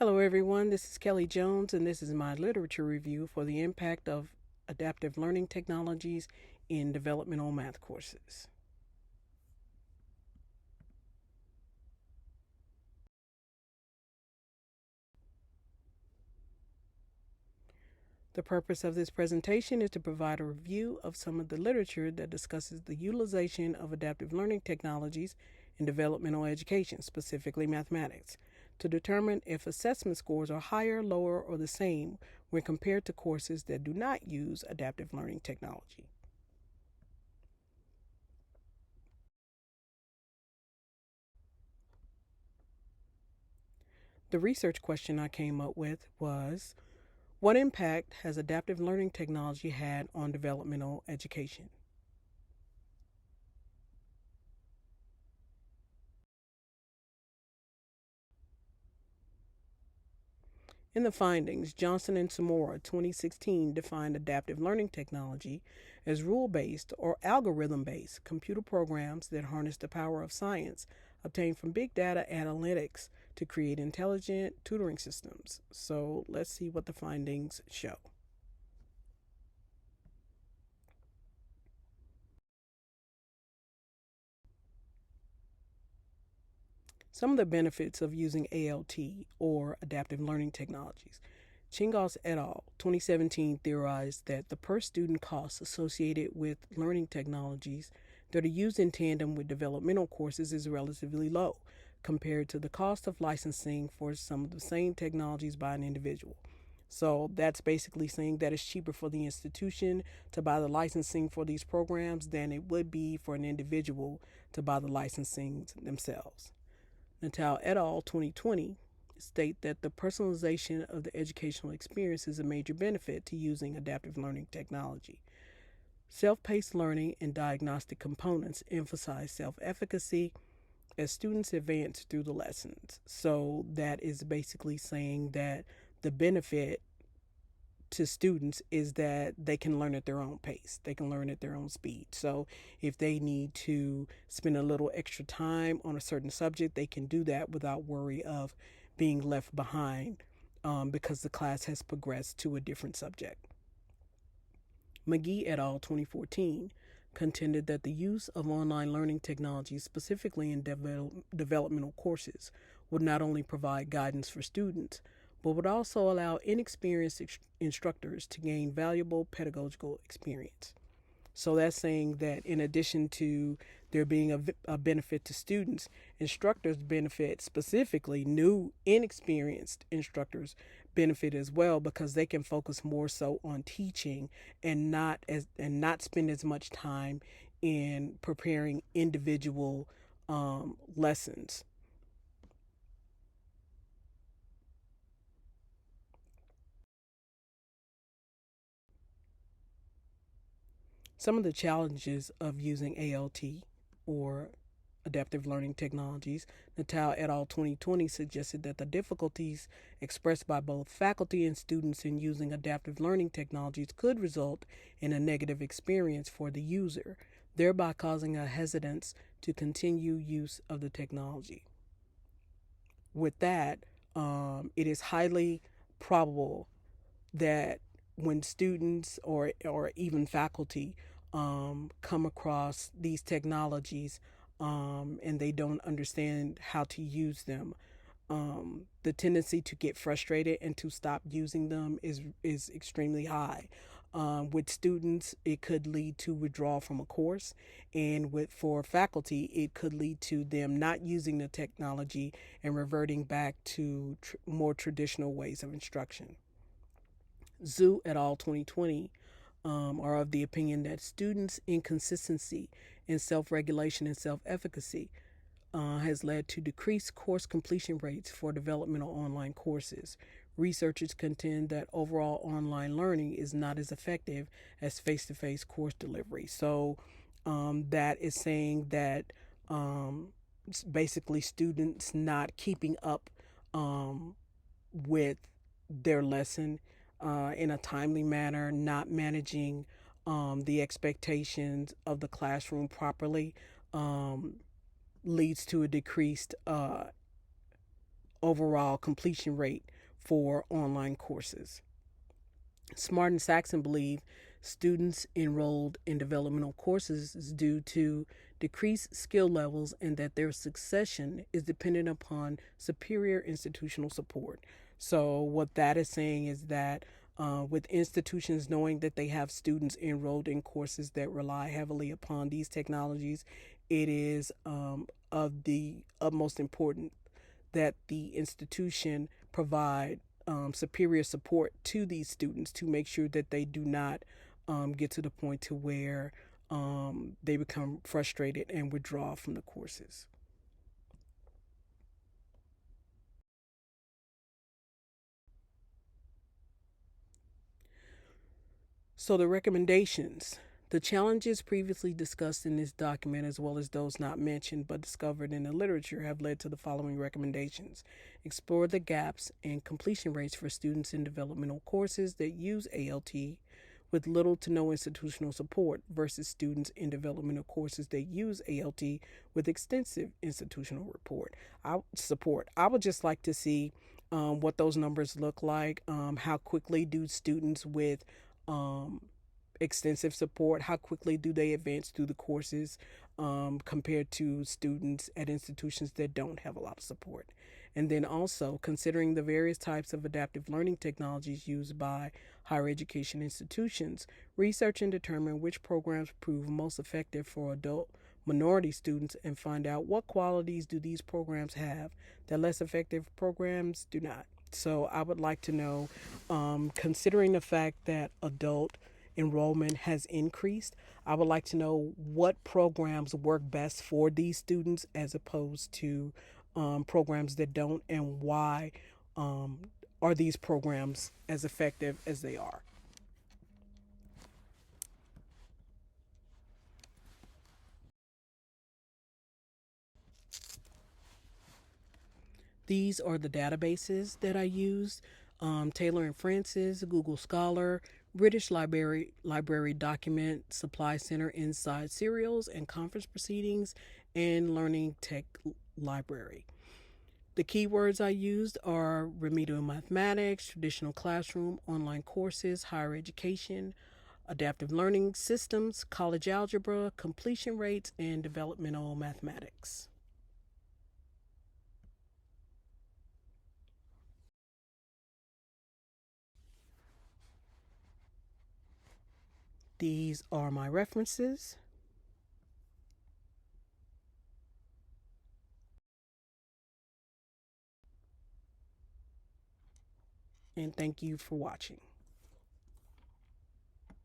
Hello, everyone. This is Kelly Jones, and this is my literature review for the impact of adaptive learning technologies in developmental math courses. The purpose of this presentation is to provide a review of some of the literature that discusses the utilization of adaptive learning technologies in developmental education, specifically mathematics, to determine if assessment scores are higher, lower, or the same when compared to courses that do not use adaptive learning technology. The research question I came up with was, what impact has adaptive learning technology had on developmental education? In the findings, Johnson and Samora 2016 defined adaptive learning technology as rule-based or algorithm-based computer programs that harness the power of science obtained from big data analytics to create intelligent tutoring systems. So let's see what the findings show. Some of the benefits of using ALT, or adaptive learning technologies. Chingos et al. 2017 theorized that the per student costs associated with learning technologies that are used in tandem with developmental courses is relatively low compared to the cost of licensing for some of the same technologies by an individual. So that's basically saying that it's cheaper for the institution to buy the licensing for these programs than it would be for an individual to buy the licensing themselves. Natal et al. 2020 state that the personalization of the educational experience is a major benefit to using adaptive learning technology. Self-paced learning and diagnostic components emphasize self-efficacy as students advance through the lessons. So that is basically saying that the benefit to students is that they can learn at their own pace. They can learn at their own speed. So if they need to spend a little extra time on a certain subject, they can do that without worry of being left behind because the class has progressed to a different subject. McGee et al. 2014 contended that the use of online learning technologies, specifically in developmental courses, would not only provide guidance for students, but would also allow inexperienced instructors to gain valuable pedagogical experience. So that's saying that in addition to there being a benefit to students, instructors benefit, specifically new inexperienced instructors benefit as well, because they can focus more so on teaching and not spend as much time in preparing individual lessons. Some of the challenges of using ALT, or adaptive learning technologies. Natal et al. 2020 suggested that the difficulties expressed by both faculty and students in using adaptive learning technologies could result in a negative experience for the user, thereby causing a hesitance to continue use of the technology. With that, it is highly probable that when students or even faculty come across these technologies and they don't understand how to use them, the tendency to get frustrated and to stop using them is extremely high. With students, it could lead to withdrawal from a course, and for faculty, it could lead to them not using the technology and reverting back to more traditional ways of instruction. Zhu et al. 2020 are of the opinion that students' inconsistency in self-regulation and self-efficacy has led to decreased course completion rates for developmental online courses. Researchers contend that overall online learning is not as effective as face-to-face course delivery. So that is saying that basically students not keeping up with their lesson in a timely manner, not managing the expectations of the classroom properly, leads to a decreased overall completion rate for online courses. Smart and Saxon believe students enrolled in developmental courses is due to decreased skill levels and that their succession is dependent upon superior institutional support. So, what that is saying is that with institutions knowing that they have students enrolled in courses that rely heavily upon these technologies, it is of the utmost importance that the institution provide superior support to these students to make sure that they do not get to the point to where they become frustrated and withdraw from the courses. So the recommendations. The challenges previously discussed in this document, as well as those not mentioned but discovered in the literature, have led to the following recommendations. Explore the gaps in completion rates for students in developmental courses that use ALT with little to no institutional support versus students in developmental courses that use ALT with extensive institutional support. I would just like to see what those numbers look like. How quickly do students with um, extensive support, how quickly do they advance through the courses compared to students at institutions that don't have a lot of support? And then also considering the various types of adaptive learning technologies used by higher education institutions, research and determine which programs prove most effective for adult minority students and find out what qualities do these programs have that less effective programs do not. So I would like to know, considering the fact that adult enrollment has increased, I would like to know what programs work best for these students as opposed to programs that don't, and why um, are these programs as effective as they are. These are the databases that I used: Taylor and Francis, Google Scholar, British Library Document Supply Center Inside Serials and Conference Proceedings, and Learning Tech Library. The keywords I used are remedial mathematics, traditional classroom, online courses, higher education, adaptive learning systems, college algebra, completion rates, and developmental mathematics. These are my references, and thank you for watching.